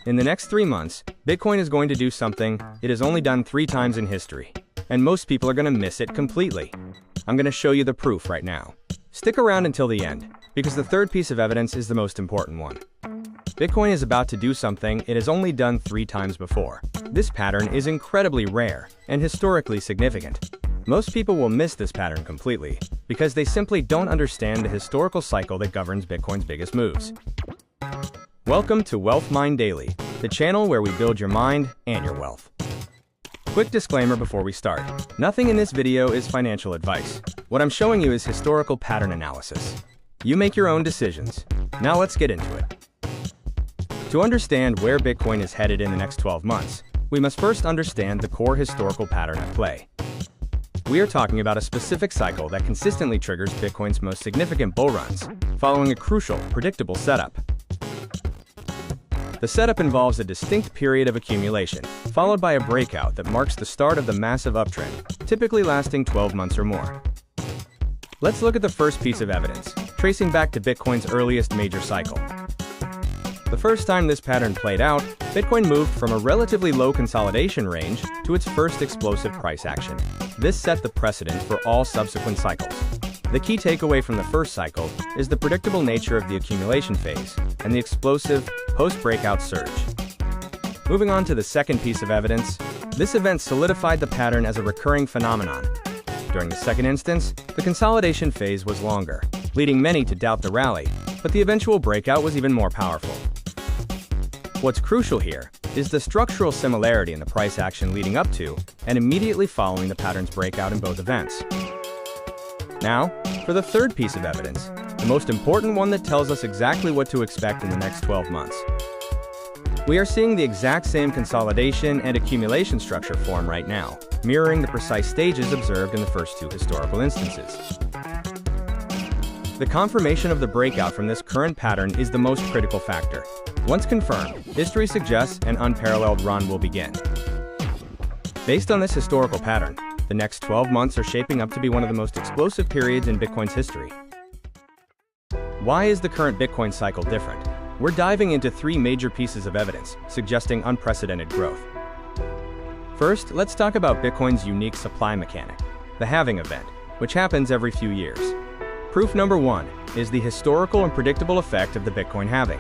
In the next 3 months, Bitcoin is going to do something it has only done 3 times in history. And most people are going to miss it completely. I'm going to show you the proof right now. Stick around until the end, because the third piece of evidence is the most important one. Bitcoin is about to do something it has only done 3 times before. This pattern is incredibly rare and historically significant. Most people will miss this pattern completely, because they simply don't understand the historical cycle that governs Bitcoin's biggest moves. Welcome to Wealth Mind Daily, the channel where we build your mind and your wealth. Quick disclaimer before we start. Nothing in this video is financial advice. What I'm showing you is historical pattern analysis. You make your own decisions. Now let's get into it. To understand where Bitcoin is headed in the next 12 months, we must first understand the core historical pattern at play. We are talking about a specific cycle that consistently triggers Bitcoin's most significant bull runs, following a crucial, predictable setup. The setup involves a distinct period of accumulation, followed by a breakout that marks the start of the massive uptrend, typically lasting 12 months or more. Let's look at the first piece of evidence, tracing back to Bitcoin's earliest major cycle. The first time this pattern played out, Bitcoin moved from a relatively low consolidation range to its first explosive price action. This set the precedent for all subsequent cycles. The key takeaway from the first cycle is the predictable nature of the accumulation phase and the explosive, post-breakout surge. Moving on to the second piece of evidence, this event solidified the pattern as a recurring phenomenon. During the second instance, the consolidation phase was longer, leading many to doubt the rally, but the eventual breakout was even more powerful. What's crucial here is the structural similarity in the price action leading up to and immediately following the pattern's breakout in both events. Now, for the third piece of evidence, the most important one that tells us exactly what to expect in the next 12 months. We are seeing the exact same consolidation and accumulation structure form right now, mirroring the precise stages observed in the first 2 historical instances. The confirmation of the breakout from this current pattern is the most critical factor. Once confirmed, history suggests an unparalleled run will begin. Based on this historical pattern, the next 12 months are shaping up to be one of the most explosive periods in Bitcoin's history. Why is the current Bitcoin cycle different? We're diving into 3 major pieces of evidence, suggesting unprecedented growth. First, let's talk about Bitcoin's unique supply mechanic, the halving event, which happens every few years. Proof number 1 is the historical and predictable effect of the Bitcoin halving.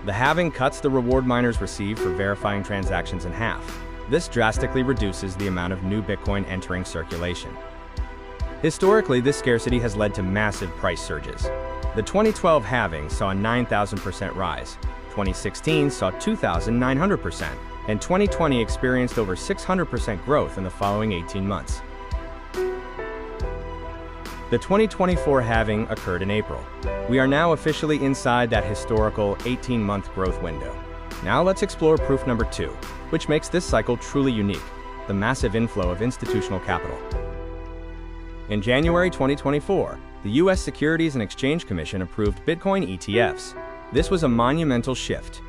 The halving cuts the reward miners receive for verifying transactions in half. This drastically reduces the amount of new Bitcoin entering circulation. Historically, this scarcity has led to massive price surges. The 2012 halving saw a 9,000% rise, 2016 saw 2,900%, and 2020 experienced over 600% growth in the following 18 months. The 2024 halving occurred in April. We are now officially inside that historical 18-month growth window. Now let's explore proof number 2, which makes this cycle truly unique, the massive inflow of institutional capital. In January 2024, the U.S. Securities and Exchange Commission approved Bitcoin ETFs. This was a monumental shift.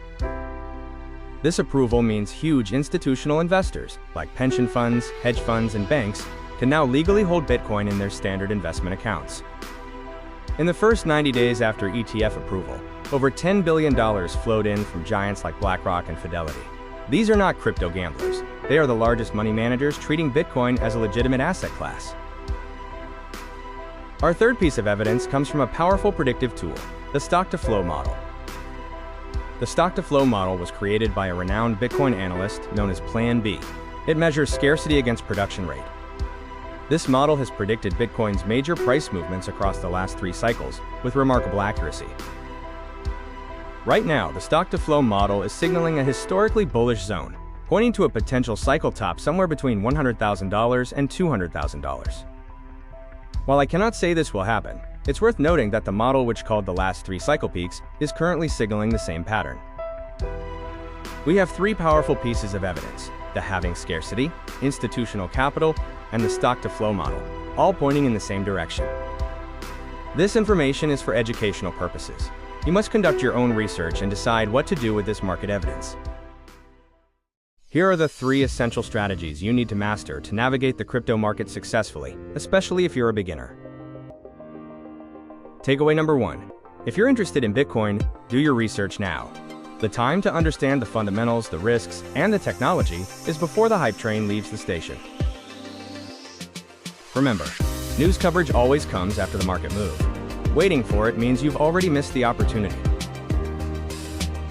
This approval means huge institutional investors, like pension funds, hedge funds, and banks, can now legally hold Bitcoin in their standard investment accounts. In the first 90 days after ETF approval, over $10 billion flowed in from giants like BlackRock and Fidelity. These are not crypto gamblers. They are the largest money managers treating Bitcoin as a legitimate asset class. Our third piece of evidence comes from a powerful predictive tool, the stock-to-flow model. The stock-to-flow model was created by a renowned Bitcoin analyst known as Plan B. It measures scarcity against production rate. This model has predicted Bitcoin's major price movements across the last 3 cycles with remarkable accuracy. Right now, the stock-to-flow model is signaling a historically bullish zone, pointing to a potential cycle top somewhere between $100,000 and $200,000. While I cannot say this will happen, it's worth noting that the model, which called the last 3 cycle peaks, is currently signaling the same pattern. We have 3 powerful pieces of evidence: the halving scarcity, institutional capital, and the stock-to-flow model, all pointing in the same direction. This information is for educational purposes. You must conduct your own research and decide what to do with this market evidence. Here are the 3 essential strategies you need to master to navigate the crypto market successfully, especially if you're a beginner. Takeaway number 1. If you're interested in Bitcoin, do your research now. The time to understand the fundamentals, the risks, and the technology is before the hype train leaves the station. Remember, news coverage always comes after the market move. Waiting for it means you've already missed the opportunity.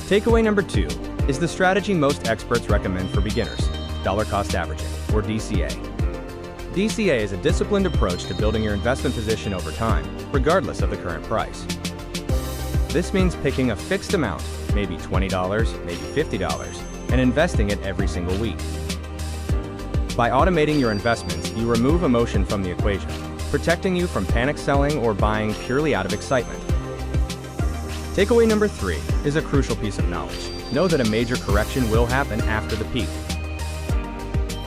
Takeaway number 2 is the strategy most experts recommend for beginners: dollar cost averaging, or DCA. DCA is a disciplined approach to building your investment position over time, regardless of the current price. This means picking a fixed amount, maybe $20, maybe $50, and investing it every single week. By automating your investments, you remove emotion from the equation, protecting you from panic selling or buying purely out of excitement. Takeaway number 3 is a crucial piece of knowledge. Know that a major correction will happen after the peak.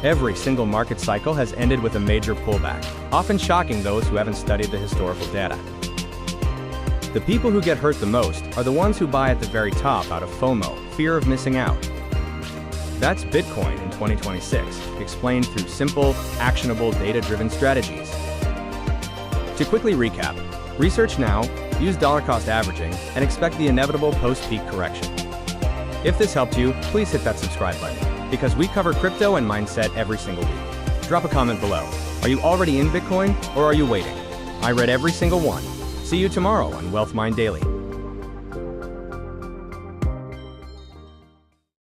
Every single market cycle has ended with a major pullback, often shocking those who haven't studied the historical data. The people who get hurt the most are the ones who buy at the very top out of FOMO, fear of missing out. That's Bitcoin in 2026, explained through simple, actionable, data-driven strategies. To quickly recap, research now, use dollar cost averaging, and expect the inevitable post-peak correction. If this helped you, please hit that subscribe button, because we cover crypto and mindset every single week. Drop a comment below. Are you already in Bitcoin, or are you waiting? I read every single one. See you tomorrow on Wealth Mind Daily.